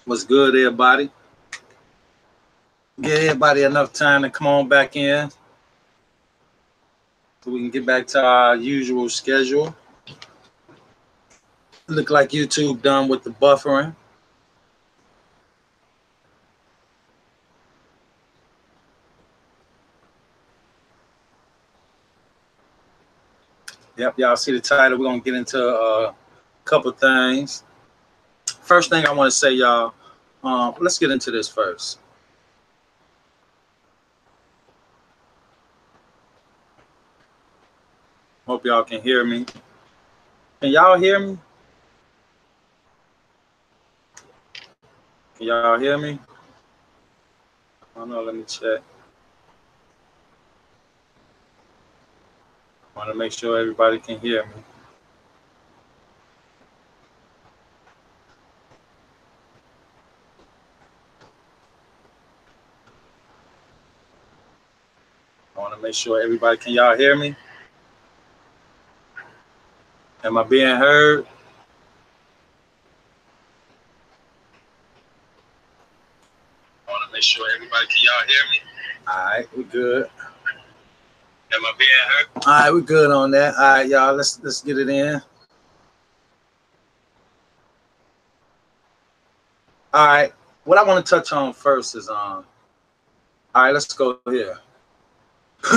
What's good, everybody? Give everybody enough time to come on back in so we can get back to our usual schedule. Look like YouTube done with the buffering. Yep, y'all see the title. We're gonna get into a couple things. First thing I want to say, y'all. Let's get into this first. Hope y'all can hear me. Can y'all hear me? Can y'all hear me? I don't know. Let me check. I want to make sure everybody can hear me. I want to make sure everybody can y'all hear me. Am I being heard? I want to make sure everybody can y'all hear me. All right, we good. Am I being heard? All right, we good on that. All right, y'all, let's get it in. All right, what I want to touch on first is all right, let's go here.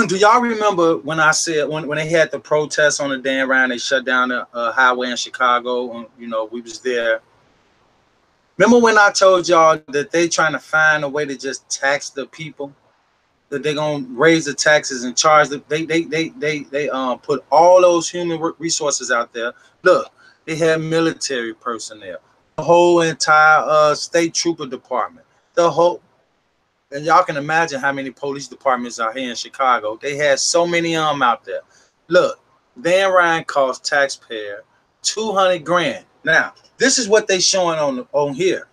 Do y'all remember when I said when they had the protests on the damn round, they shut down the highway in Chicago, and we was there. Remember when I told y'all that they trying to find a way to just tax the people? That they're gonna raise the taxes and charge them. They put all those human resources out there. Look, they had military personnel, the whole entire state trooper department, the whole, and y'all can imagine how many police departments are here in Chicago. They had so many out there. Look, Van Ryan cost taxpayer 200 grand. Now, this is what they showing on here.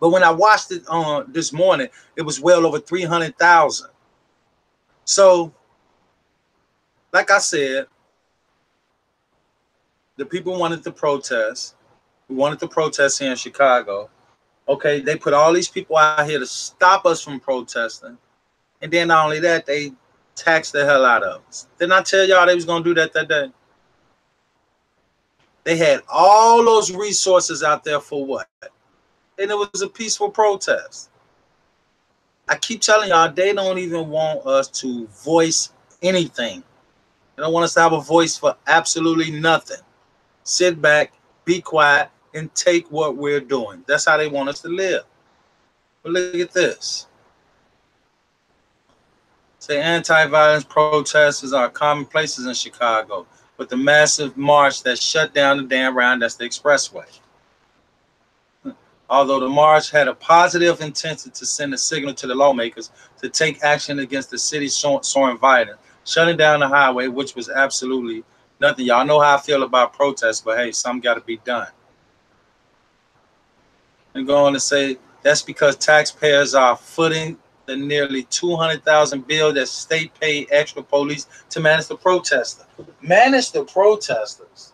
But when I watched it on this morning, it was well over 300,000. So, like I said, the people wanted to protest. We wanted to protest here in Chicago. Okay, they put all these people out here to stop us from protesting. And then not only that, they taxed the hell out of us. Didn't I tell y'all they was going to do that day? They had all those resources out there for what? And it was a peaceful protest. I keep telling y'all, they don't even want us to voice anything. They don't want us to have a voice for absolutely nothing. Sit back, be quiet, and take what we're doing. That's how they want us to live. But look at this. Say anti-violence protests are commonplaces in Chicago, with the massive march that shut down the damn round, that's the expressway. Although the march had a positive intention to send a signal to the lawmakers to take action against the city's soaring violence, shutting down the highway, which was absolutely nothing. Y'all know how I feel about protests, but hey, something got to be done. And go on to say that's because taxpayers are footing the nearly 200,000 bill that state paid extra police to manage the protesters. Manage the protesters.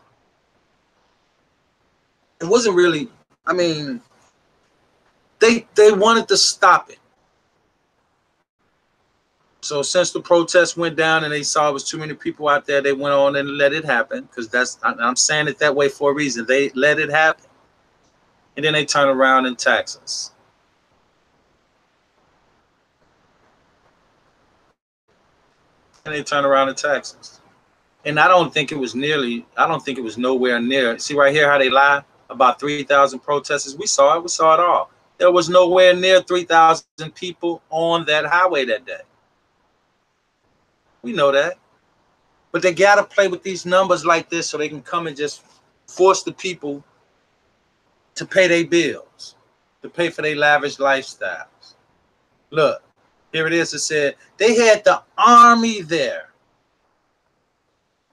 It wasn't really, I mean, they wanted to stop it. So since the protests went down and they saw it was too many people out there, they went on and let it happen. Because I'm saying it that way for a reason. They let it happen. And then they turn around and tax us. And they turn around and tax us. And I don't think it was nowhere near. See right here how they lie about 3,000 protesters. We saw it all. There was nowhere near 3,000 people on that highway that day. We know that. But they got to play with these numbers like this so they can come and just force the people to pay their bills, to pay for their lavish lifestyles. Look, here it is. It said they had the army there.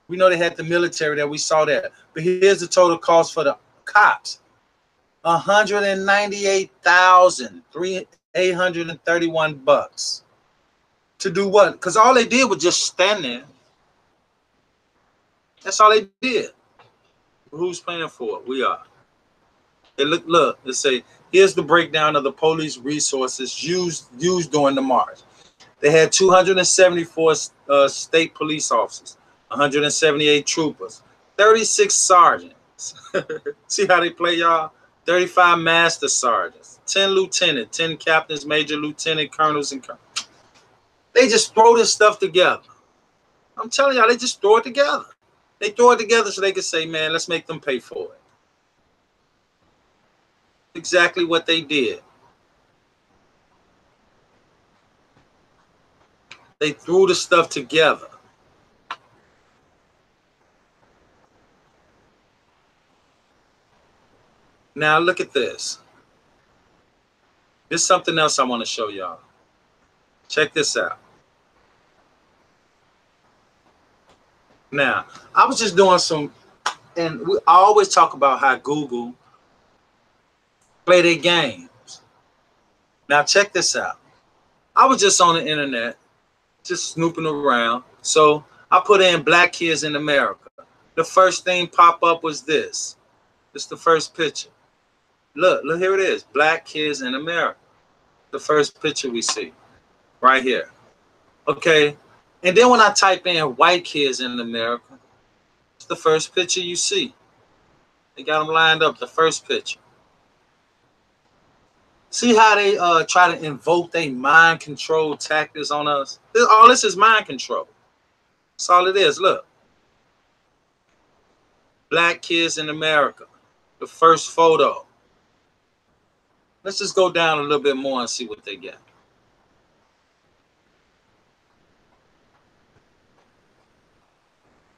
We know they had the military there. We saw that. But here's the total cost for the cops. $198,831. To do what? Because all they did was just stand there. That's all they did. Who's paying for it? We are. Look, it say Here's the breakdown of the police resources used during the march. They had 274 state police officers, 178 troopers, 36 sergeants. See how they play, y'all? 35 master sergeants, 10 lieutenants, 10 captains, major lieutenant colonels, and colonels. They just throw this stuff together. I'm telling y'all, they just throw it together. They throw it together so they can say, man, let's make them pay for it. Exactly what they did. They threw the stuff together. Now look at this. There's something else I want to show y'all. Check this out. Now, I was just doing some, and I always talk about how Google play their games. Now check this out. I was just on the internet, just snooping around. So I put in black kids in America. The first thing pop up was this. It's the first picture. Look, here it is. Black kids in America. The first picture we see right here. Okay. And then when I type in white kids in America, it's the first picture you see. They got them lined up, the first picture. See how they try to invoke their mind control tactics on us? All this is mind control. That's all it is. Look. Black kids in America. The first photo. Let's just go down a little bit more and see what they get.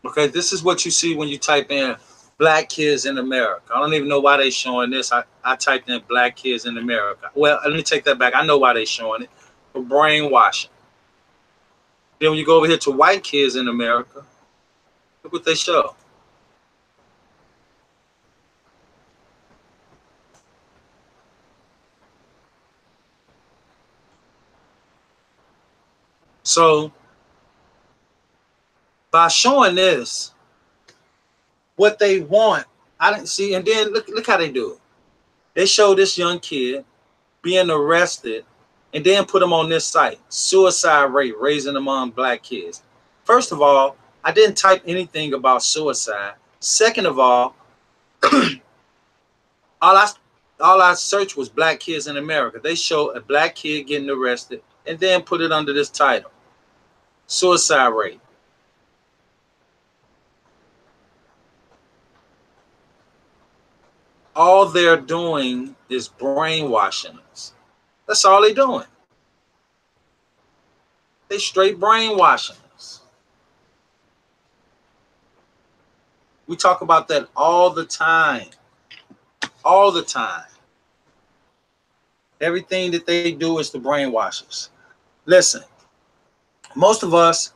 Okay, this is what you see when you type in black kids in America. I don't even know why they're showing this. I typed in black kids in America. Well, let me take that back. I know why they're showing it. For brainwashing. Then when you go over here to white kids in America, look what they show. So by showing this, what they want, I didn't see, and then look how they do it. They show this young kid being arrested and then put him on this site, suicide rate raising among black kids. First of all, I didn't type anything about suicide. Second of all, all I searched was black kids in America. They show a black kid getting arrested and then put it under this title, suicide rate. All they're doing is brainwashing us. That's all they're doing. They straight brainwashing us. We talk about that all the time. All the time. Everything that they do is to brainwash us. Listen, most of us,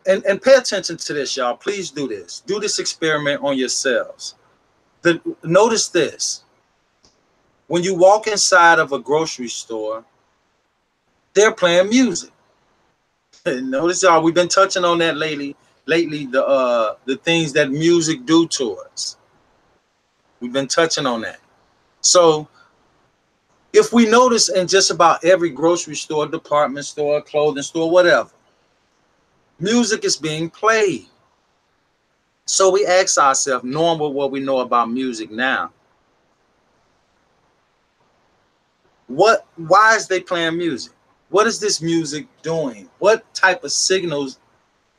and pay attention to this, y'all. Please do this. Do this experiment on yourselves. Notice this. When you walk inside of a grocery store, they're playing music. Notice, y'all, we've been touching on that lately, the things that music do to us. We've been touching on that. So if we notice in just about every grocery store, department store, clothing store, whatever, music is being played. So we ask ourselves, knowing what we know about music now, why is they playing music? What is this music doing? What type of signals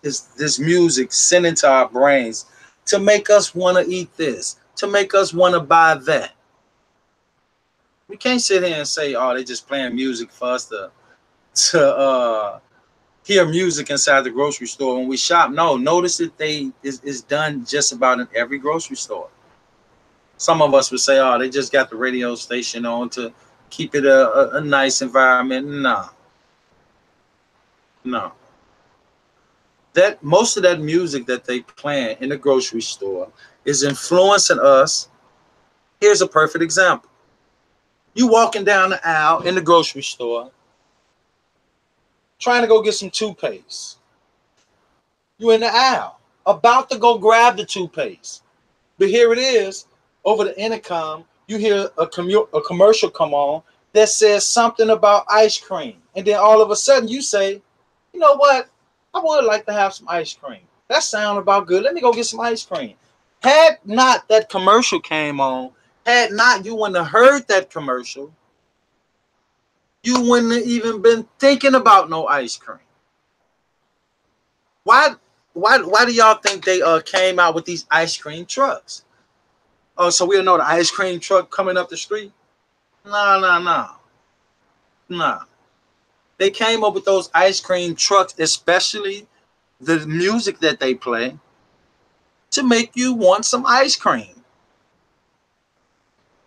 is this music sending to our brains to make us want to eat this, to make us want to buy that? We can't sit here and say, oh, they're just playing music for us to hear music inside the grocery store when we shop. No, notice that is done just about in every grocery store. Some of us would say, oh, they just got the radio station on to keep it a nice environment. No. That most of that music that they play in the grocery store is influencing us. Here's a perfect example. You walking down the aisle in the grocery store, trying to go get some toothpaste. You in the aisle, about to go grab the toothpaste. But here it is, over the intercom, you hear a commercial come on that says something about ice cream, and then all of a sudden you say, you know what, I would like to have some ice cream. That sounds about good. Let me go get some ice cream. Had not that commercial came on, had not you wouldn't have heard that commercial, you wouldn't have even been thinking about no ice cream. Why why do y'all think they came out with these ice cream trucks? Oh, so we'll know the ice cream truck coming up the street? No, no, no. No. They came up with those ice cream trucks, especially the music that they play, to make you want some ice cream.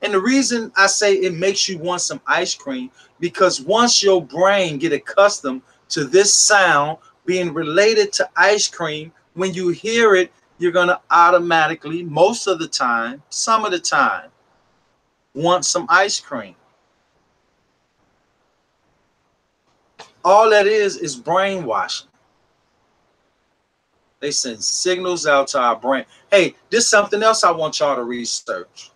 And the reason I say it makes you want some ice cream, because once your brain get accustomed to this sound being related to ice cream, when you hear it, you're going to automatically, most of the time, some of the time, want some ice cream. All that is brainwashing. They send signals out to our brain. Hey, this is something else I want y'all to research.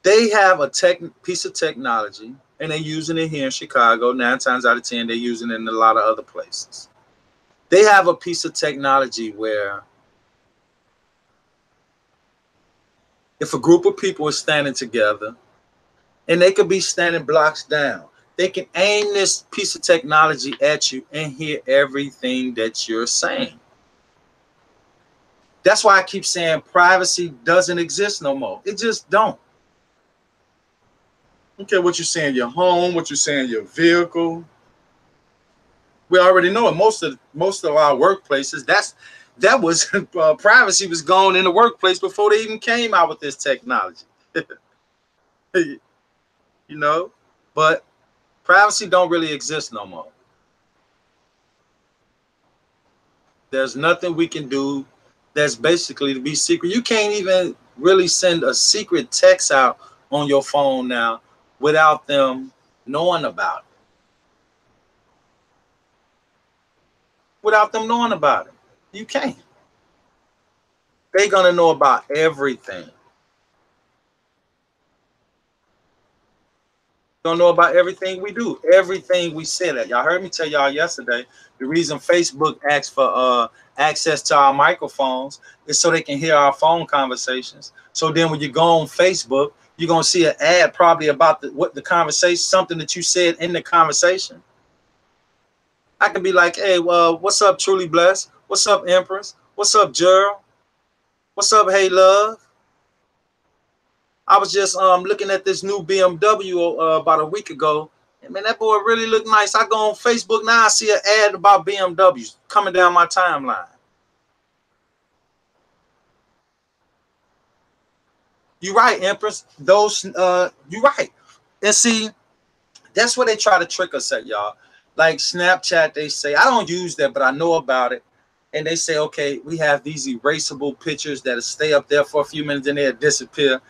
They have a piece of technology, and they're using it here in Chicago. 9 times out of 10, they're using it in a lot of other places. They have a piece of technology where if a group of people are standing together, and they could be standing blocks down, they can aim this piece of technology at you and hear everything that you're saying. That's why I keep saying privacy doesn't exist no more. It just don't. Okay, what you say in your home, what you say in your vehicle. We already know it. Most of our workplaces, that was privacy was gone in the workplace before they even came out with this technology. You know, but privacy don't really exist no more. There's nothing we can do that's basically to be secret. You can't even really send a secret text out on your phone now without them knowing about it. Without them knowing about it. You can't. They're going to know about everything. Don't know about everything we do, everything we said. That y'all heard me tell y'all yesterday. The reason Facebook asks for access to our microphones is so they can hear our phone conversations. So then when you go on Facebook, you're gonna see an ad probably about what the conversation, something that you said in the conversation. I could be like, hey, well, what's up, Truly Blessed? What's up, Empress? What's up, Gerald? What's up, Hey Love? I was just looking at this new BMW about a week ago. And man, that boy really looked nice. I go on Facebook now, I see an ad about BMWs coming down my timeline. You're right, Empress. Those you're right. And see, that's what they try to trick us at, y'all. Like Snapchat, they say, I don't use that, but I know about it. And they say, okay, we have these erasable pictures that'll stay up there for a few minutes and they'll disappear.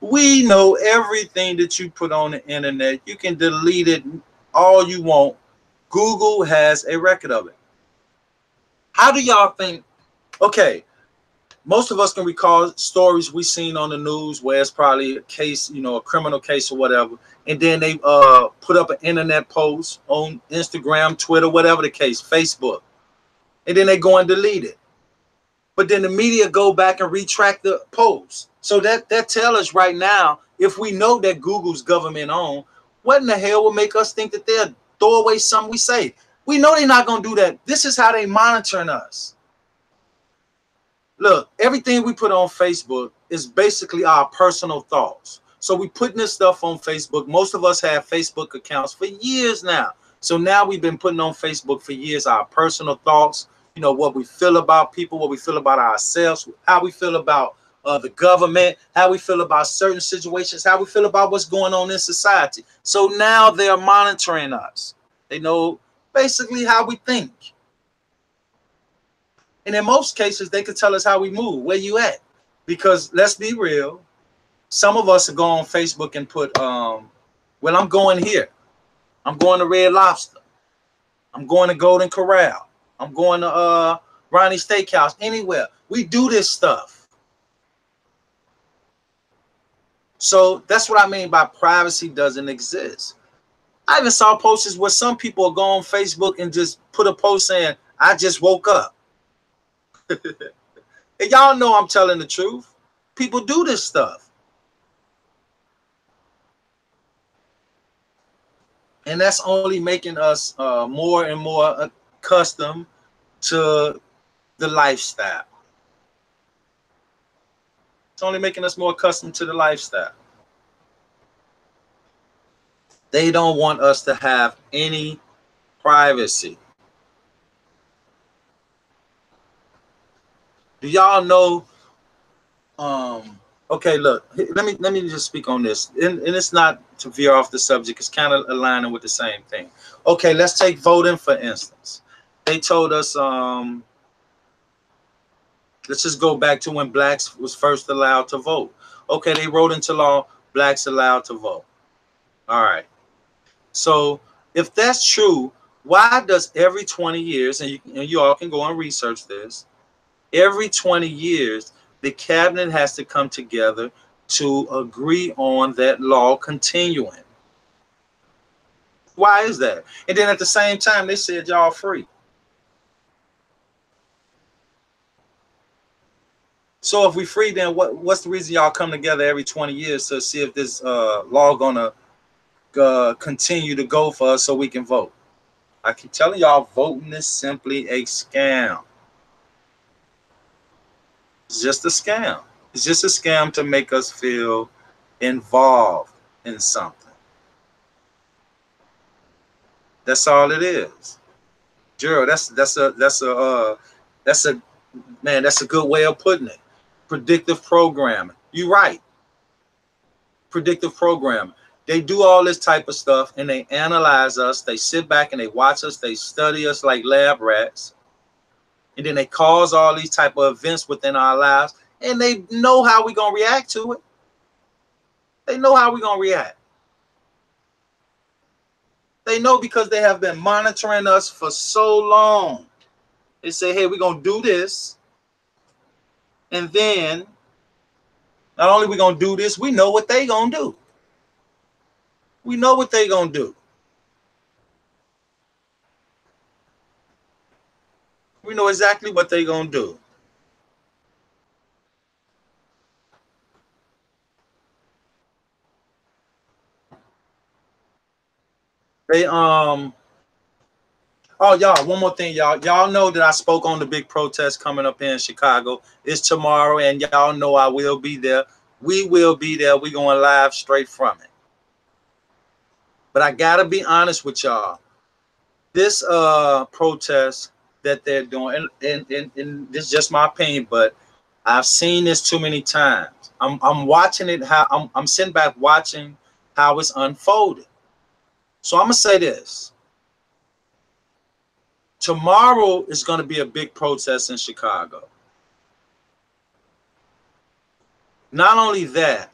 We know everything that you put on the internet. You can delete it all you want. Google has a record of it. How do y'all think? Okay, most of us can recall stories we seen on the news where it's probably a case, you know, a criminal case or whatever, and then they put up an internet post on Instagram, Twitter, whatever the case, Facebook, and then they go and delete it. But then the media go back and retract the post. So that tells us right now, if we know that Google's government owned, what in the hell would make us think that they'll throw away something we say? We know they're not going to do that. This is how they monitoring us. Look, everything we put on Facebook is basically our personal thoughts. So we putting this stuff on Facebook. Most of us have Facebook accounts for years now. So now we've been putting on Facebook for years our personal thoughts, you know, what we feel about people, what we feel about ourselves, how we feel about the government, how we feel about certain situations, how we feel about what's going on in society. So now they're monitoring us. They know basically how we think. And in most cases, they could tell us how we move, where you at. Because let's be real, some of us go on Facebook and put, well, I'm going here. I'm going to Red Lobster. I'm going to Golden Corral. I'm going to Ronnie Steakhouse, anywhere. We do this stuff. So that's what I mean by privacy doesn't exist. I even saw posts where some people go on Facebook and just put a post saying, I just woke up. And y'all know I'm telling the truth. People do this stuff. And that's only making us more and more accustomed to the lifestyle. It's only making us more accustomed to the lifestyle. They don't want us to have any privacy. Do y'all know? Okay, look. Let me just speak on this, and it's not to veer off the subject. It's kind of aligning with the same thing. Okay, let's take voting for instance. They told us, let's just go back to when blacks was first allowed to vote. Okay, they wrote into law blacks allowed to vote. All right. So if that's true, why does every 20 years, and you all can go and research this, every 20 years, the cabinet has to come together to agree on that law continuing? Why is that? And then at the same time, they said y'all free. So if we free, then what's the reason y'all come together every 20 years to see if this law gonna continue to go for us so we can vote? I keep telling y'all, voting is simply a scam. It's just a scam. It's just a scam to make us feel involved in something. That's all it is. Gerald, that's a man, that's a good way of putting it. Predictive programming. You're right. Predictive programming. They do all this type of stuff and they analyze us. They sit back and they watch us. They study us like lab rats. And then they cause all these type of events within our lives. And they know how we're going to react to it. They know how we're going to react. They know because they have been monitoring us for so long. They say, hey, we're going to do this. And then, not only we going to do this, we know what they going to do. We know what they going to do. We know exactly what they going to do. They, oh, y'all, one more thing, y'all. Y'all know that I spoke on the big protest coming up here in Chicago. It's tomorrow, and y'all know I will be there. We will be there. We're going live straight from it. But I got to be honest with y'all. This protest that they're doing, and this is just my opinion, but I've seen this too many times. I'm watching it, how I'm sitting back watching how it's unfolded. So I'm going to say this. Tomorrow is going to be a big protest in Chicago. Not only that,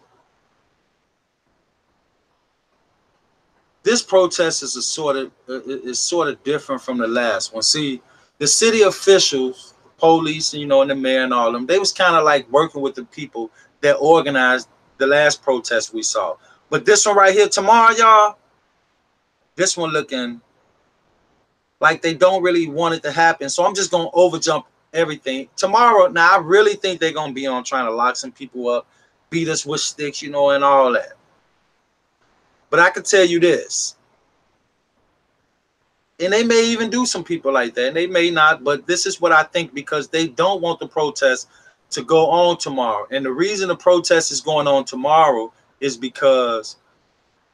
this protest is sort of different from the last one. See, the city officials, police, and the mayor and all of them, they was kind of like working with the people that organized the last protest we saw. But this one right here tomorrow, y'all, this one looking like they don't really want it to happen. So I'm just going to overjump everything. Tomorrow, now I really think they're going to be on trying to lock some people up, beat us with sticks, and all that. But I can tell you this, and they may even do some people like that, and they may not, but this is what I think, because they don't want the protest to go on tomorrow. And the reason the protest is going on tomorrow is because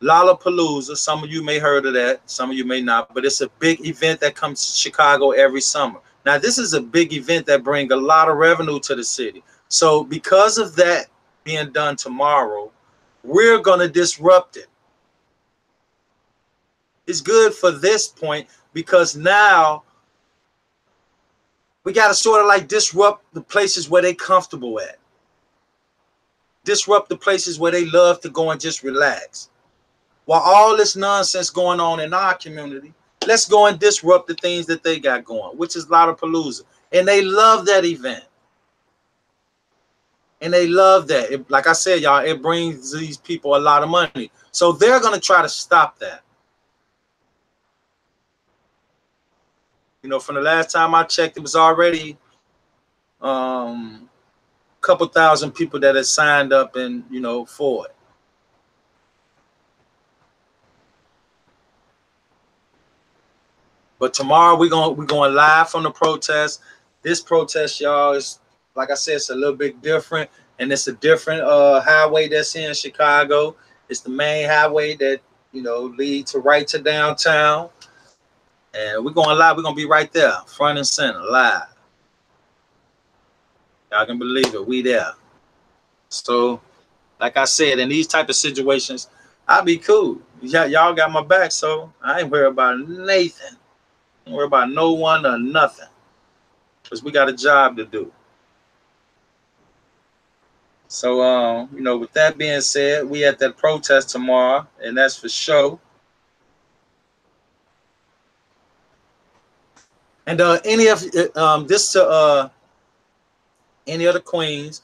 Lollapalooza, some of you may heard of that, some of you may not, but it's a big event that comes to Chicago every summer. Now, this is a big event that brings a lot of revenue to the city. So because of that being done tomorrow, we're going to disrupt it. It's good for this point because now we got to sort of like disrupt the places where they're comfortable at. Disrupt the places where they love to go and just relax. While all this nonsense going on in our community, let's go and disrupt the things that they got going, which is Lollapalooza. And they love that event. And they love that. Like I said, y'all, it brings these people a lot of money. So they're going to try to stop that. You know, from the last time I checked, it was already a couple thousand people that had signed up and, you know, for it. But tomorrow we're going live from the protest. This protest, y'all, is, like I said, it's a little bit different, and it's a different highway that's in Chicago. It's the main highway that, you know, leads right to downtown. And we're going live. We're gonna be right there, front and center, live. Y'all can believe it. We there. So, like I said, in these type of situations, I'll be cool. Y'all got my back, so I ain't worried about Nathan. Don't worry about no one or nothing, because we got a job to do. So, you know, with that being said, we at that protest tomorrow, and that's for sure. And any of this to any of the queens,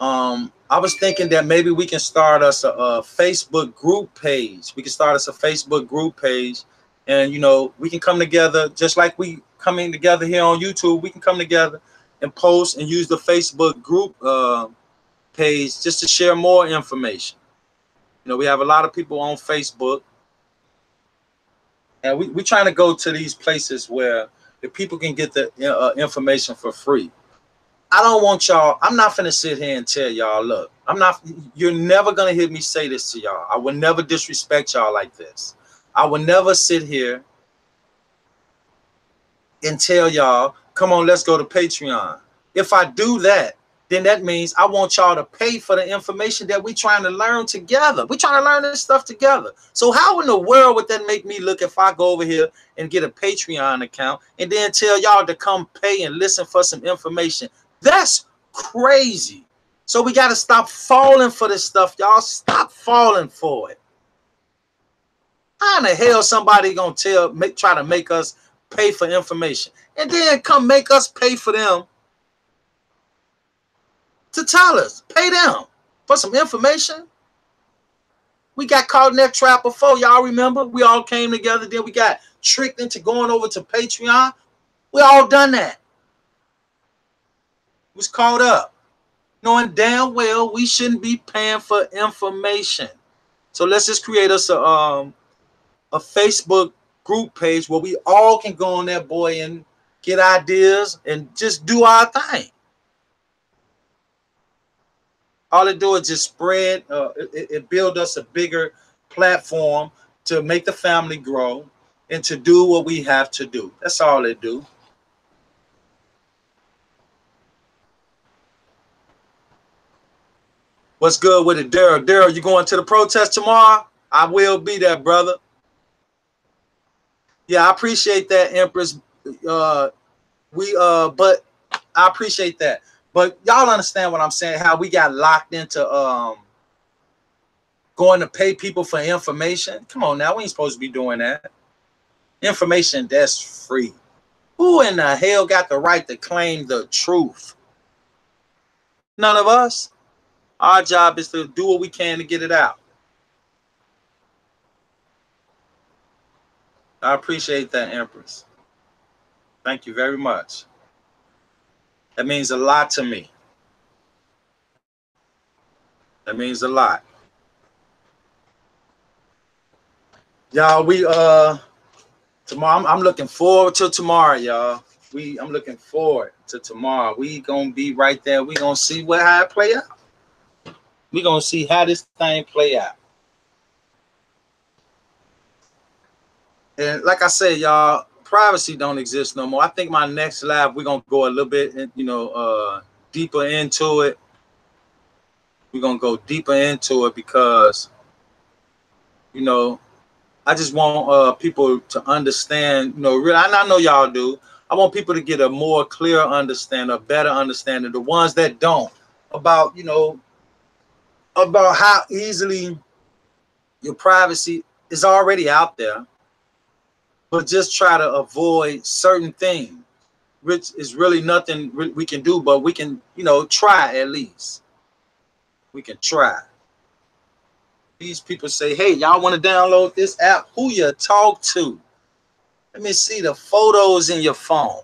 I was thinking that maybe we can start us a Facebook group page. We can start us a Facebook group page. And, you know, we can come together just like we coming together here on YouTube. We can come together and post and use the Facebook group page just to share more information. You know, we have a lot of people on Facebook. And we're trying to go to these places where the people can get the information for free. I don't want y'all, I'm not finna sit here and tell y'all, look, you're never gonna hear me say this to y'all. I will never disrespect y'all like this. I will never sit here and tell y'all, come on, let's go to Patreon. If I do that, then that means I want y'all to pay for the information that we're trying to learn together. We're trying to learn this stuff together. So how in the world would that make me look if I go over here and get a Patreon account and then tell y'all to come pay and listen for some information? That's crazy. So we got to stop falling for this stuff, y'all. Stop falling for it. How in the hell somebody gonna try to make us pay for information and then come make us pay for them to tell us, pay them for some information? We got caught in that trap before, y'all remember? We all came together, then we got tricked into going over to Patreon. We all done that. Was caught up, knowing damn well we shouldn't be paying for information. So let's just create us a Facebook group page where we all can go on that boy and get ideas and just do our thing. All it do is just spread. It build us a bigger platform to make the family grow and to do what we have to do. That's all it do. What's good with it, Daryl? Daryl, you going to the protest tomorrow? I will be there, brother. Yeah, I appreciate that, Empress. But I appreciate that. But y'all understand what I'm saying? How we got locked into going to pay people for information? Come on now, we ain't supposed to be doing that. Information that's free. Who in the hell got the right to claim the truth? None of us. Our job is to do what we can to get it out. I appreciate that, Empress. Thank you very much. That means a lot to me. That means a lot. Y'all, we tomorrow, I'm looking forward to tomorrow, y'all. I'm looking forward to tomorrow. We gonna be right there. We gonna see how it play out. We gonna see how this thing play out. And like I said, y'all, privacy don't exist no more. I think my next live, we're gonna go a little bit, deeper into it. We're gonna go deeper into it because, I just want people to understand, really, and I know y'all do. I want people to get a more clear understanding, a better understanding, the ones that don't, about how easily your privacy is already out there, but just try to avoid certain things, which is really nothing we can do, but we can, try at least. We can try. These people say, hey, y'all want to download this app? Who you talk to? Let me see the photos in your phone.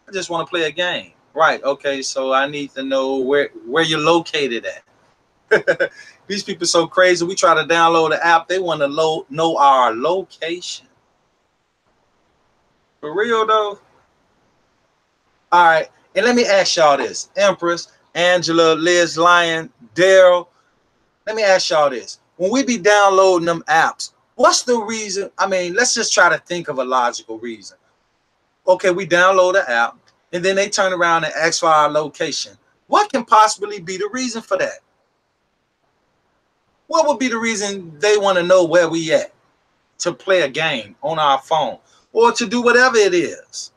I just want to play a game. Right, okay, so I need to know where you're located at. These people so crazy. We try to download the app. They want to know our location. For real, though? All right, and let me ask y'all this. Empress, Angela, Liz, Lion, Daryl, let me ask y'all this. When we be downloading them apps, what's the reason? I mean, let's just try to think of a logical reason. Okay, we download the app, and then they turn around and ask for our location. What can possibly be the reason for that? What would be the reason they want to know where we at to play a game on our phone or to do whatever it is?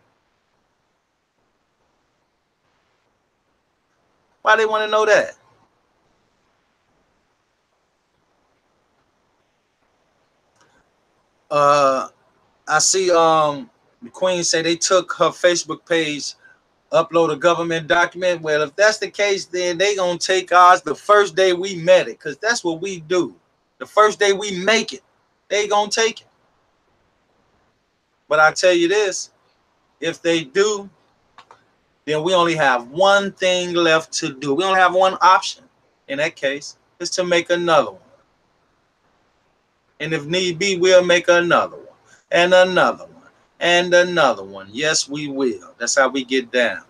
Why they want to know that? I see the Queen say they took her Facebook page, upload a government document. Well, if that's the case, then they gonna take ours the first day we met it, because that's what we do. The first day we make it, they gonna take it. But I tell you this, if they do, then we only have one thing left to do. We only have one option. In that case, is to make another one. And if need be, we'll make another one, and another one, and another one. Yes, we will. That's how we get down.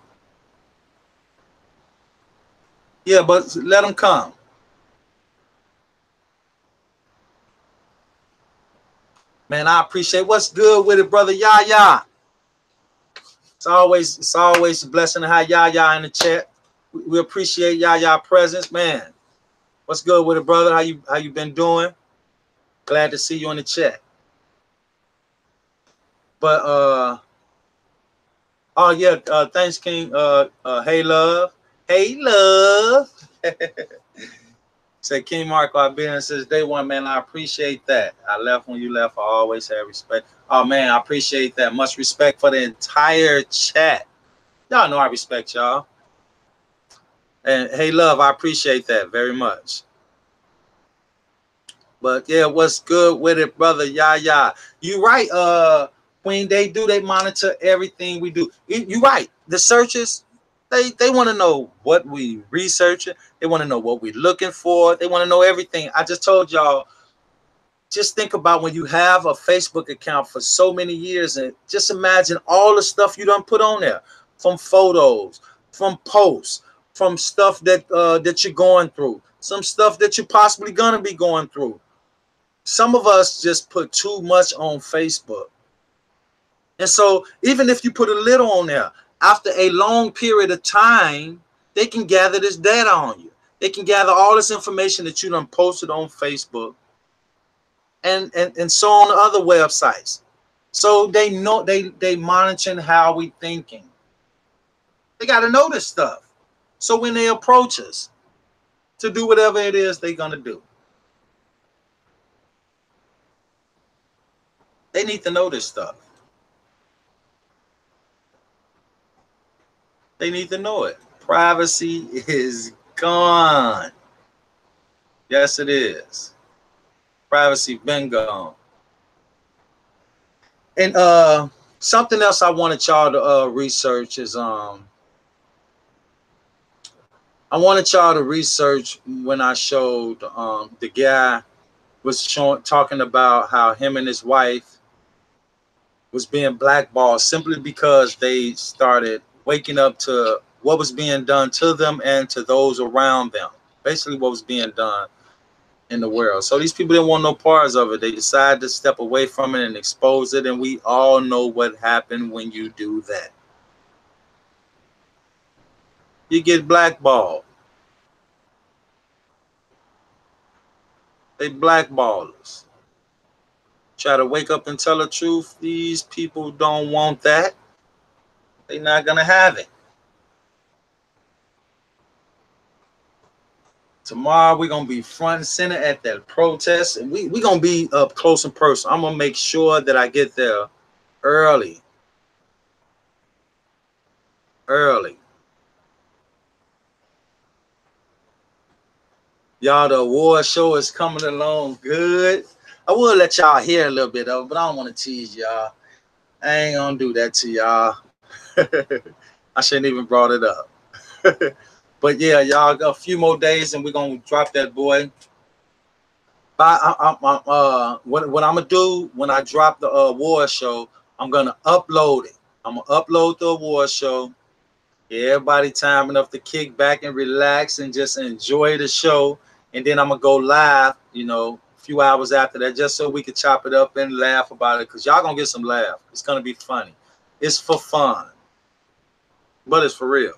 Yeah, but let them come. Man, I appreciate what's good with it, brother Yaya. It's always a blessing to have Yaya in the chat. We appreciate Yaya presence, man. What's good with it, brother? How you been doing? Glad to see you in the chat. But oh yeah, thanks, King. Hey love. Hey love. Say King Marco, I've been since day one, man. I appreciate that. I left when you left. I always have respect. Oh man, I appreciate that. Much respect for the entire chat. Y'all know I respect y'all. And hey love, I appreciate that very much. But yeah, what's good with it, brother? Yeah. You right, Queen. They monitor everything we do. You right. The searches, they want to know what we researching. They want to know what we're looking for. They want to know everything. I just told y'all, just think about when you have a Facebook account for so many years, and just imagine all the stuff you done put on there, from photos, from posts, from stuff that you're going through, some stuff that you're possibly gonna be going through. Some of us just put too much on Facebook. And so even if you put a little on there, after a long period of time, they can gather this data on you. They can gather all this information that you done posted on Facebook and so on other websites. So they know they monitoring how we thinking. They got to know this stuff. So when they approach us to do whatever it is they're gonna do, they need to know this stuff. They need to know it. Privacy is gone. Yes, it is. Privacy been gone. And something else I wanted y'all to research is I wanted y'all to research when I showed the guy was talking about how him and his wife was being blackballed simply because they started waking up to what was being done to them and to those around them. Basically what was being done in the world. So these people didn't want no parts of it. They decided to step away from it and expose it. And we all know what happened when you do that. You get blackballed. They blackball us. Try to wake up and tell the truth. These people don't want that. They're not going to have it. Tomorrow we're going to be front and center at that protest. And we're going to be up close and personal. I'm going to make sure that I get there early. Early. Y'all, the award show is coming along good. I will let y'all hear a little bit of it, but I don't want to tease y'all. I ain't gonna do that to y'all. I shouldn't even brought it up. But yeah, y'all got a few more days and we're gonna drop that boy. But what I'm gonna do when I drop the award show, I'm gonna upload it. I'm gonna upload the award show. Yeah, everybody time enough to kick back and relax and just enjoy the show. And then I'm gonna go live, a few hours after that, just so we could chop it up and laugh about it. Cause y'all gonna get some laugh. It's gonna be funny. It's for fun, but it's for real.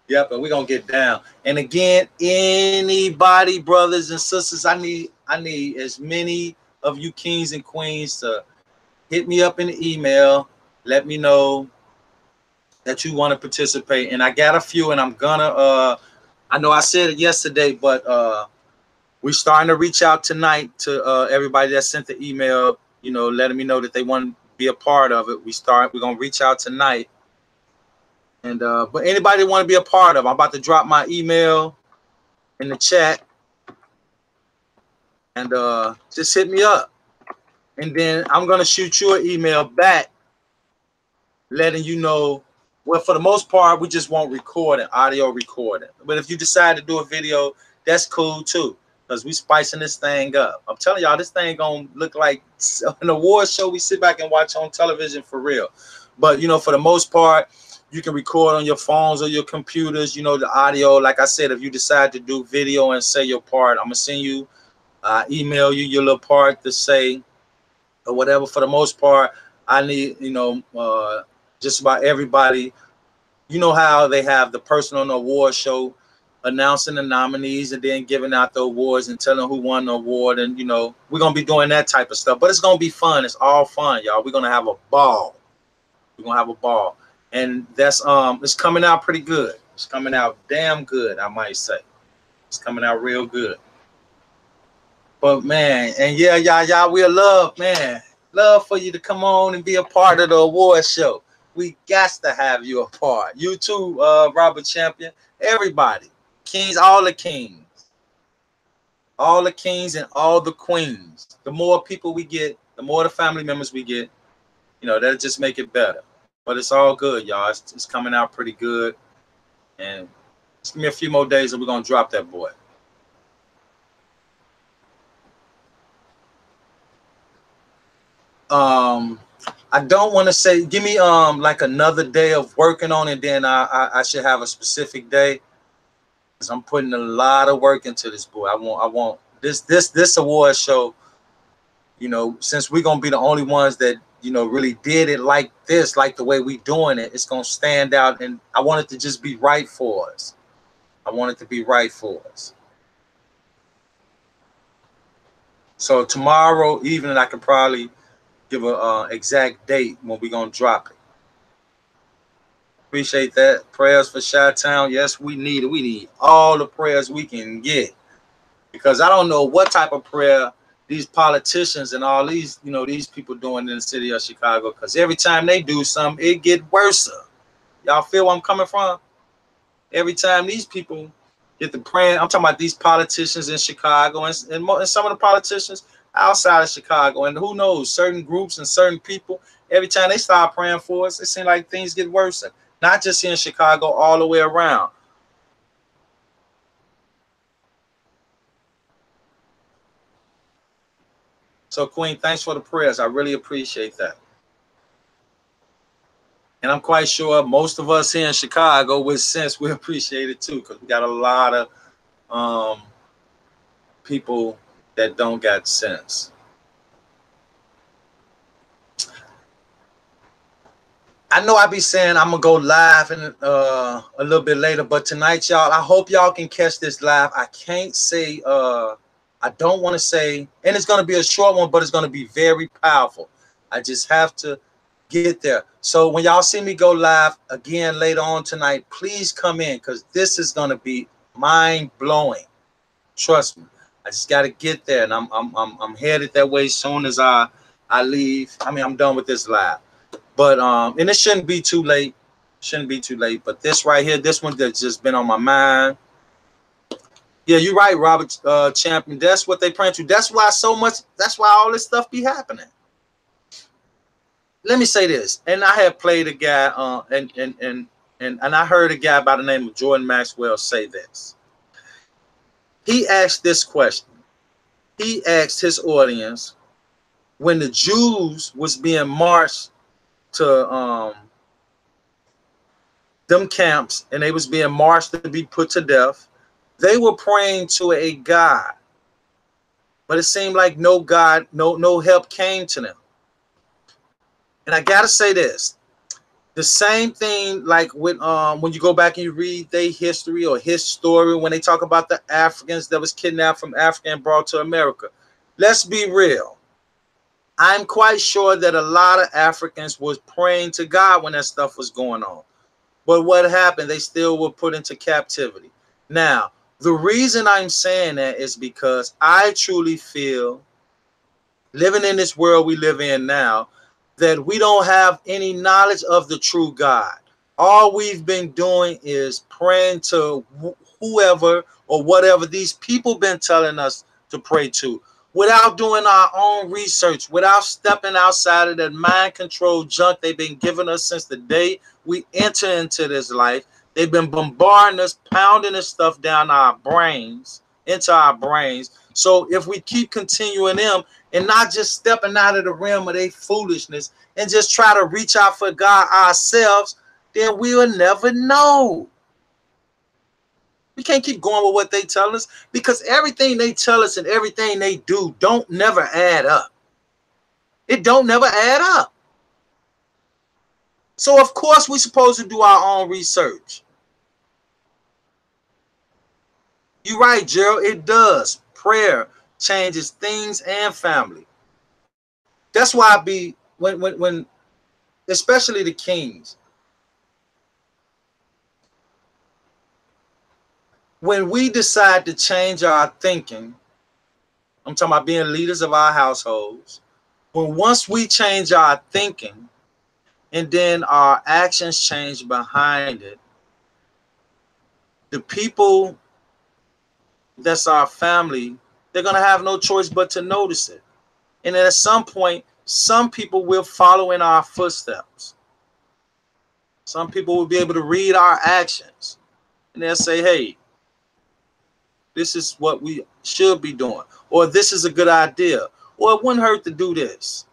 Yep, and we're gonna get down. And again, anybody, brothers and sisters, I need as many of you kings and queens to hit me up in the email. Let me know that you want to participate. And I got a few, and I'm gonna I know I said it yesterday, but we're starting to reach out tonight to everybody that sent the email, letting me know that they want to be a part of it. We're gonna reach out tonight. And but anybody want to be a part of, I'm about to drop my email in the chat, and just hit me up. And then I'm gonna shoot you an email back letting you know. Well, for the most part, we just won't record it, audio recording. But if you decide to do a video, that's cool too, because we spicing this thing up. I'm telling y'all, this thing gonna look like an award show we sit back and watch on television for real. But for the most part, you can record on your phones or your computers. The audio. Like I said, if you decide to do video and say your part, I'm gonna send you, email you your little part to say or whatever. For the most part, I need just about everybody. You know how they have the person on the award show announcing the nominees and then giving out the awards and telling who won the award. And, we're going to be doing that type of stuff. But it's going to be fun. It's all fun, y'all. We're going to have a ball. We're going to have a ball. And that's it's coming out pretty good. It's coming out damn good, I might say. It's coming out real good. But, man, and yeah, y'all, we'll love, man. Love for you to come on and be a part of the award show. We got to have you a part. You too, Robert Champion. Everybody. Kings, all the kings. All the kings and all the queens. The more people we get, the more the family members we get, that'll just make it better. But it's all good, y'all. It's coming out pretty good. And just give me a few more days and we're going to drop that boy. I don't want to say, give me like another day of working on it, then I should have a specific day, because I'm putting a lot of work into this boy. I want this award show, since we're gonna be the only ones that really did it like this, like the way we doing it, it's gonna stand out, and I want it to just be right for us. I want it to be right for us. So tomorrow evening I could probably give a exact date when we're gonna drop it. Appreciate that. Prayers for Chi-Town. Yes, we need it. We need all the prayers we can get, because I don't know what type of prayer these politicians and all these these people doing in the city of Chicago, because every time they do something, it get worse. Y'all feel where I'm coming from? Every time these people get the praying, I'm talking about these politicians in Chicago and some of the politicians outside of Chicago, and who knows, certain groups and certain people, every time they start praying for us, it seems like things get worse. Not just here in Chicago, all the way around. So, Queen, thanks for the prayers. I really appreciate that. And I'm quite sure most of us here in Chicago, with sense, we appreciate it too, because we got a lot of people that don't got sense. I know I be saying I'm gonna go live in a little bit later, but tonight, y'all, I hope y'all can catch this live. I can't say I don't want to say, and it's gonna be a short one, but it's gonna be very powerful. I just have to get there. So when y'all see me go live again later on tonight, please come in, because this is gonna be mind-blowing. Trust me. I just gotta get there, and I'm headed that way as soon as I leave. I mean, I'm done with this live. But and it shouldn't be too late. Shouldn't be too late. But this right here, this one that's just been on my mind. Yeah, you're right, Robert Champion. That's what they praying to. That's why so much. That's why all this stuff be happening. Let me say this, and I have played a guy, and I heard a guy by the name of Jordan Maxwell say this. He asked this question. He asked his audience when the Jews was being marched to them camps, and they was being marched to be put to death. They were praying to a God, but it seemed like no God, no help came to them. And I gotta say this: the same thing, like with when you go back and you read their history or his story, when they talk about the Africans that was kidnapped from Africa and brought to America. Let's be real. I'm quite sure that a lot of Africans was praying to God when that stuff was going on. But what happened? They still were put into captivity. Now, the reason I'm saying that is because I truly feel, living in this world we live in now, that we don't have any knowledge of the true God. All we've been doing is praying to whoever or whatever these people been telling us to pray to, without doing our own research, without stepping outside of that mind control junk they've been giving us since the day we enter into this life. They've been bombarding us, pounding this stuff down our brains, into our brains. So if we keep continuing them and not just stepping out of the realm of their foolishness and just try to reach out for God ourselves, then we will never know. We can't keep going with what they tell us, because everything they tell us and everything they do don't never add up. It don't never add up. So of course we're supposed to do our own research. You're right, Gerald. It does. Prayer changes things and family. That's why I be when especially the kings, when we decide to change our thinking, I'm talking about being leaders of our households. When once we change our thinking and then our actions change behind it, the people that's our family, they're going to have no choice but to notice it. And at some point, some people will follow in our footsteps. Some people will be able to read our actions, and they'll say, hey, this is what we should be doing, or this is a good idea, or it wouldn't hurt to do this.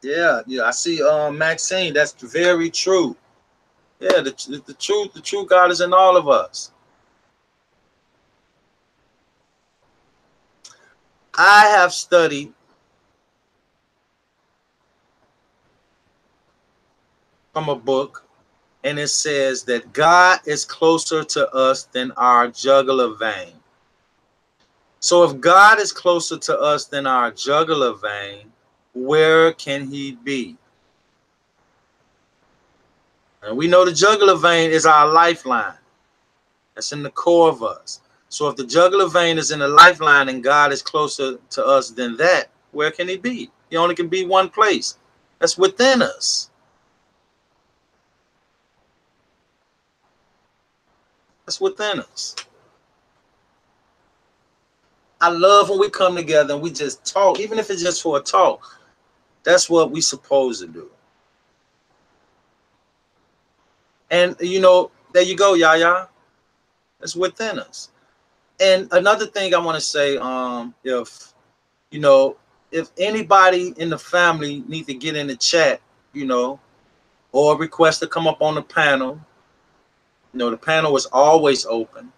Yeah, I see Maxine, that's very true. Yeah, the true God is in all of us. I have studied from a book, and it says that God is closer to us than our jugular vein. So if God is closer to us than our jugular vein, where can he be? And we know the jugular vein is our lifeline. That's in the core of us. So if the jugular vein is in the lifeline and God is closer to us than that, where can he be? He only can be one place. That's within us. That's within us. I love when we come together and we just talk, even if it's just for a talk. That's what we supposed to do. And there you go, Yaya. It's within us. And another thing I want to say, if anybody in the family need to get in the chat, or request to come up on the panel, the panel is always open,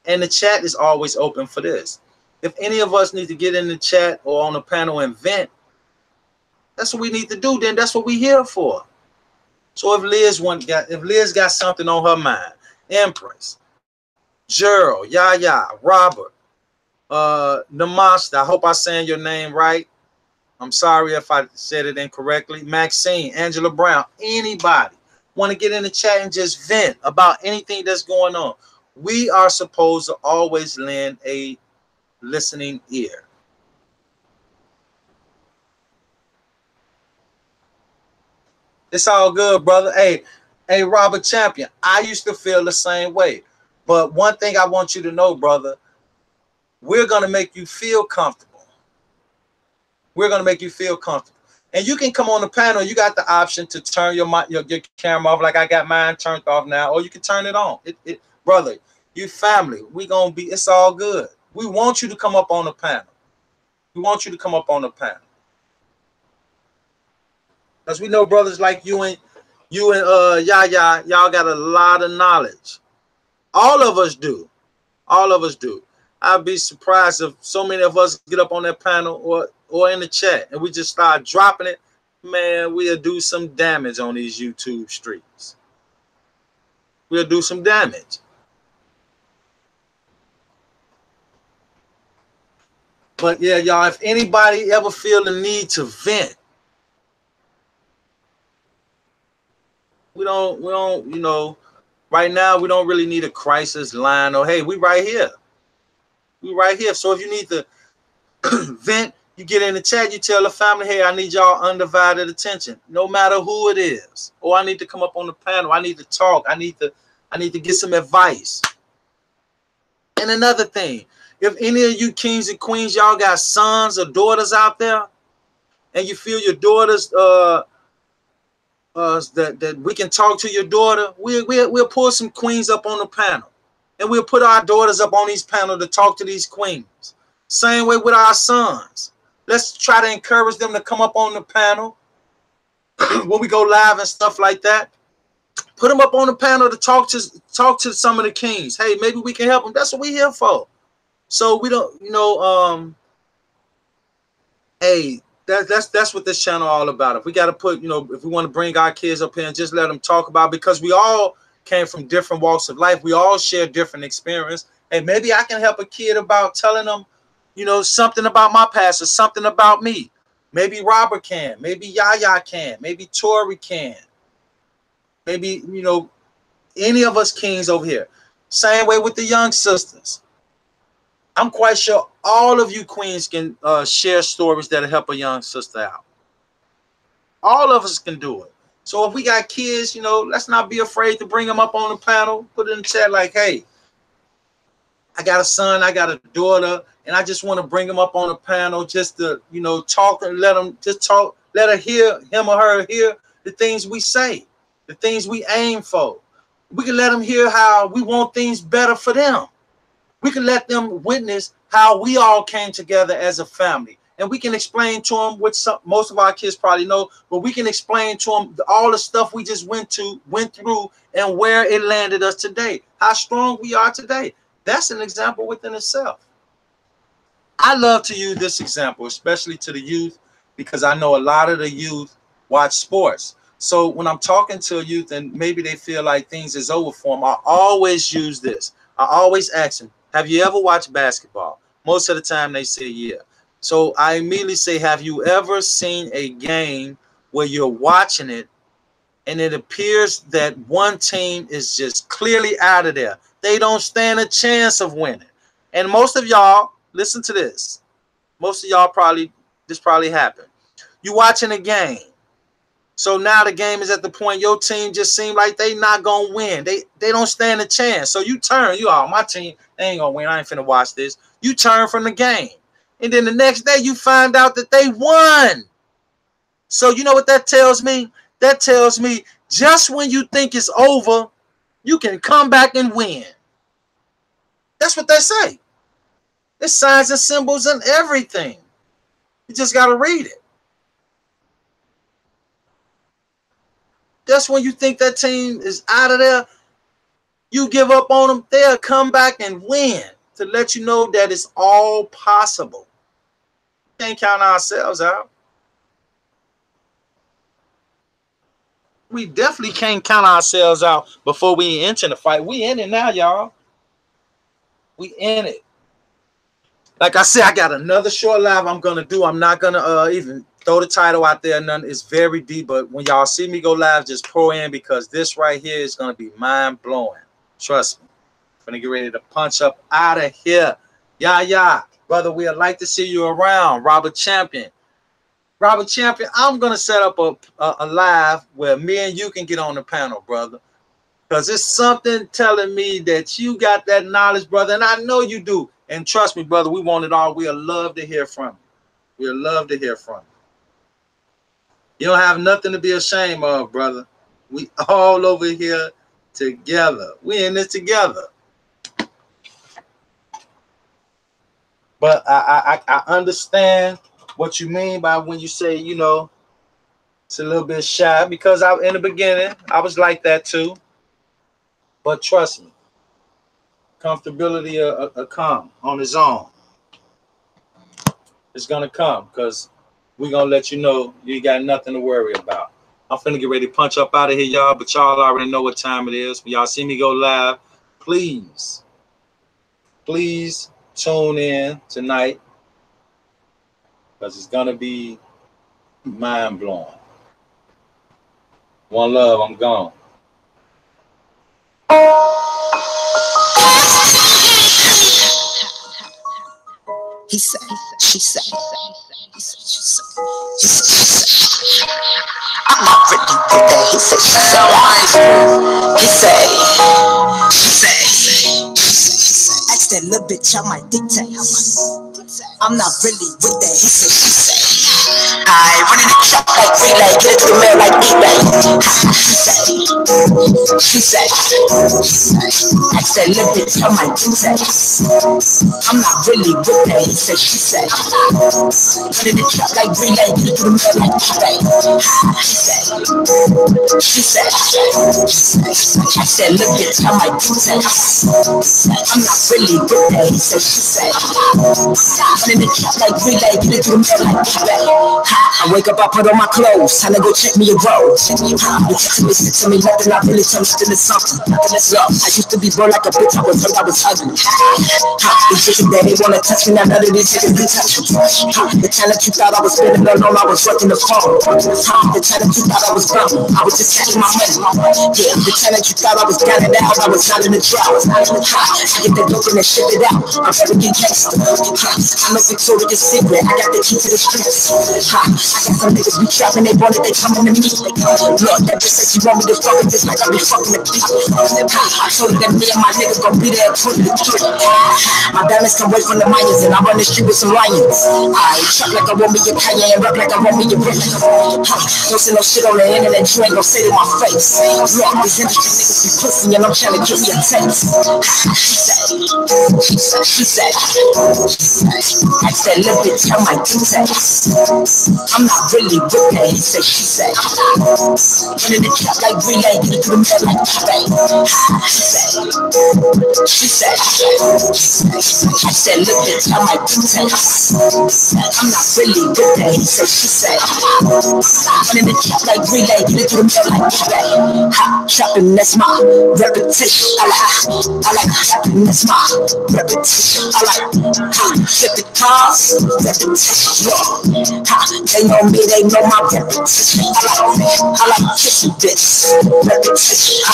and the chat is always open for this. If any of us need to get in the chat or on the panel and vent, that's what we need to do. Then that's what we're here for. So if Liz got something on her mind, Empress, Gerald, Yaya, Robert, Namaste, I hope I'm saying your name right. I'm sorry if I said it incorrectly. Maxine, Angela Brown, anybody want to get in the chat and just vent about anything that's going on. We are supposed to always lend a listening ear. It's all good, brother. Hey, Robert Champion. I used to feel the same way. But one thing I want you to know, brother, we're gonna make you feel comfortable. We're gonna make you feel comfortable. And you can come on the panel. You got the option to turn your camera off, like I got mine turned off now, or you can turn it on. Brother, you family. We gonna be. It's all good. We want you to come up on the panel. We want you to come up on the panel. Because we know brothers like you and Yaya, y'all got a lot of knowledge. All of us do. All of us do. I'd be surprised if so many of us get up on that panel or in the chat and we just start dropping it. Man, we'll do some damage on these YouTube streets. We'll do some damage. But yeah, y'all, if anybody ever feel the need to vent, we don't, you know, right now we don't really need a crisis line or hey, we right here. We right here. So if you need to vent, you get in the chat, you tell the family, hey, I need y'all undivided attention, no matter who it is. Or I need to come up on the panel. I need to talk. I need to get some advice. And another thing, if any of you kings and queens, y'all got sons or daughters out there, and you feel your daughters that we can talk to your daughter, we'll pull some queens up on the panel. And we'll put our daughters up on these panels to talk to these queens. Same way with our sons. Let's try to encourage them to come up on the panel when we go live and stuff like that. Put them up on the panel to talk to some of the kings. Hey, maybe we can help them. That's what we're here for. So we don't, you know, hey, that's what this channel all about. If we got to put, you know, if we want to bring our kids up here and just let them talk about, because we all came from different walks of life. We all share different experience. And maybe I can help a kid about telling them, you know, something about my past or something about me. Maybe Robert can. Maybe Yaya can. Maybe Tori can. Maybe, you know, any of us kings over here. Same way with the young sisters. I'm quite sure all of you queens can share stories that'll help a young sister out. All of us can do it. So if we got kids, you know, let's not be afraid to bring them up on the panel. Put it in the chat like, hey, I got a son, I got a daughter, and I just want to bring them up on the panel just to, you know, talk and let them just talk. Let her hear, him or her hear the things we say, the things we aim for. We can let them hear how we want things better for them. We can let them witness how we all came together as a family. And we can explain to them what most of our kids probably know, but we can explain to them all the stuff we just went through and where it landed us today, how strong we are today. That's an example within itself. I love to use this example, especially to the youth, because I know a lot of the youth watch sports. So when I'm talking to a youth and maybe they feel like things is over for them, I always use this. I always ask them, have you ever watched basketball? Most of the time they say, yeah. So I immediately say, have you ever seen a game where you're watching it and it appears that one team is just clearly out of there? They don't stand a chance of winning. And most of y'all, listen to this. Most of y'all this probably happened. You watching a game. So now the game is at the point your team just seemed like they not going to win. They don't stand a chance. So you turn, my team, they ain't going to win. I ain't finna watch this. You turn from the game. And then the next day you find out that they won. So you know what that tells me? That tells me just when you think it's over, you can come back and win. That's what they say. There's signs and symbols and everything. You just got to read it. Just when you think that team is out of there, you give up on them, they'll come back and win to let you know that it's all possible. We can't count ourselves out. We definitely can't count ourselves out before we enter the fight. We in it now, y'all. We in it. Like I said, I got another short live I'm going to do. I'm not going to even throw the title out there. None. It's very deep. But when y'all see me go live, just pour in, because this right here is going to be mind-blowing. Trust me. I'm going to get ready to punch up out of here. Yeah. Brother, we'd like to see you around. Robert Champion. Robert Champion, I'm gonna set up a live where me and you can get on the panel, brother. Because it's something telling me that you got that knowledge, brother, and I know you do. And trust me, brother, we want it all. We'll love to hear from you. We'll love to hear from you. You don't have nothing to be ashamed of, brother. We all over here together. We in this together. But I understand what you mean by when you say, you know, it's a little bit shy, because in the beginning, I was like that too. But trust me, comfortability will come on its own. It's going to come, because we're going to let you know you got nothing to worry about. I'm finna get ready to punch up out of here, y'all, but y'all already know what time it is. When y'all see me go live, please tune in tonight, because it's going to be mind-blowing. One love, I'm gone. He said, she said, he said, she said, I'm not ready with that. He said, she said, ask that little bitch on my dictates. I'm not really with that. He said, she said, I run in the trap like relay, get it to the mail like eBay. She said, ask that little bitch on my dictates. I'm not really with that. He said, she said, run in the trap like relay, get it to the mail like eBay. She said, ask that little bitch on my dictates. I'm not really with that. He said, she said, run in the trap like relay, get it to the mail like eBay. I wake up, I put on my clothes, time to go check me a road. You texting me, to me, nothing, I really tell me still is something. Nothing is love. I used to be born like a bitch, I was hurt, I was ugly. These bitches that they wanna touch me, now none of these niggas can touch me. The time that you thought I was spending alone, I was working the phone. The time that you thought I was broke, I was just catching my money. Yeah, the time that you thought I was down and out, I was not in the drought. I get the dope and ship it out. I'm very gangster. I'm a Victoria's Secret, I got the key to the streets. I got some niggas be trapping, they want it, they coming to me. Look, that bitch said she want me to fuck it just like I be fucking the beat. I told her that me and my niggas gon' be there at 23. My diamonds come away from the miners, and I run the street with some lions. I trap like I want me a Kanye and rap like I want me a Rick. Don't say no shit on the internet, you ain't gon' say to my face. Look, these industry niggas be pussy, and I'm trying to give me a taste. She said, I said, little bitch, on my dictates. I'm not really with that. He said, she said, run in the trap like relay, get it to the mail like eBay. She said, I said, look bitch, on my dictates. I'm not really with that. He said, she said, run in the trap like relay, get it to the mail like eBay. Trapping, that's my reputation. I like trapping, that's my reputation. I like flipping cars, reputation. They know me, they know my reputation. I like kissing bitches, reputation. I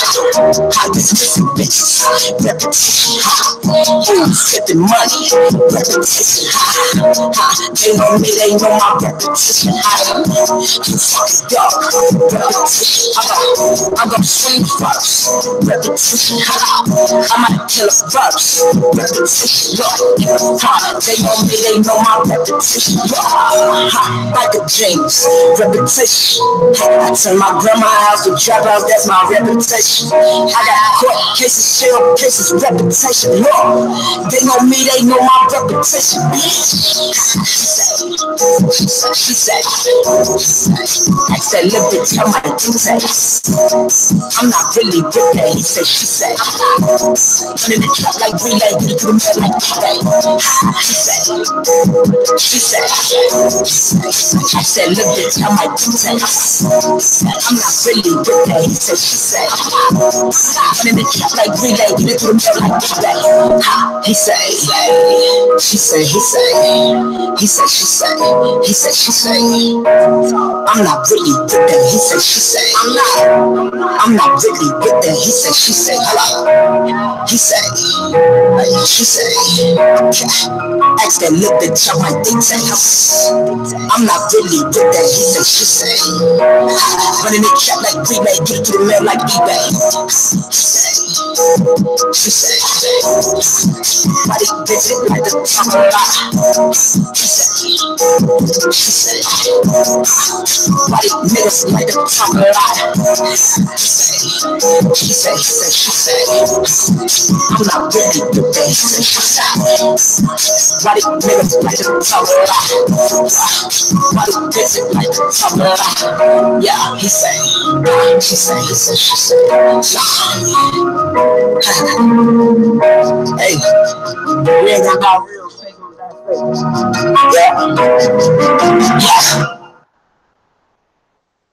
just missing bitches, reputation. Flipping money, reputation. They know me, they know my reputation. You fucking dog, reputation. I'm gonna swing first, reputation. I might kill a first, reputation. They know me, they know my reputation. Like a James, reputation. I turn my grandma's house to trap house, that's my reputation. I got court cases, jail cases, reputation. Lord, they know me, they know my reputation. She said, I said, little bitch, on my dictates. I'm not really with that. He said, she said, run in the trap like relay, get it to the mail like eBay. She said, I said, little bitch, on my dictates. I'm not really with that. He said, she said, run in the trap like relay, get it to the mail like eBay. He said, she said, he said, he said, she said, he said, she said, I'm not really with that. He said, she said, I'm not really with that. He said, she said, hello. He said, she said, ask that little bitch on my details. I'm not really with that. He said, she said, running the trap like relay, get it to the mail like eBay. She said, body visit like the top of lot. She said, body niggas like the top of lot. She said, I'm not really with that. She said, body niggas like the top of lot. Body visit like the top of lot. Yeah, he said, she said, hey, we ain't got no real fake on that face. Yeah.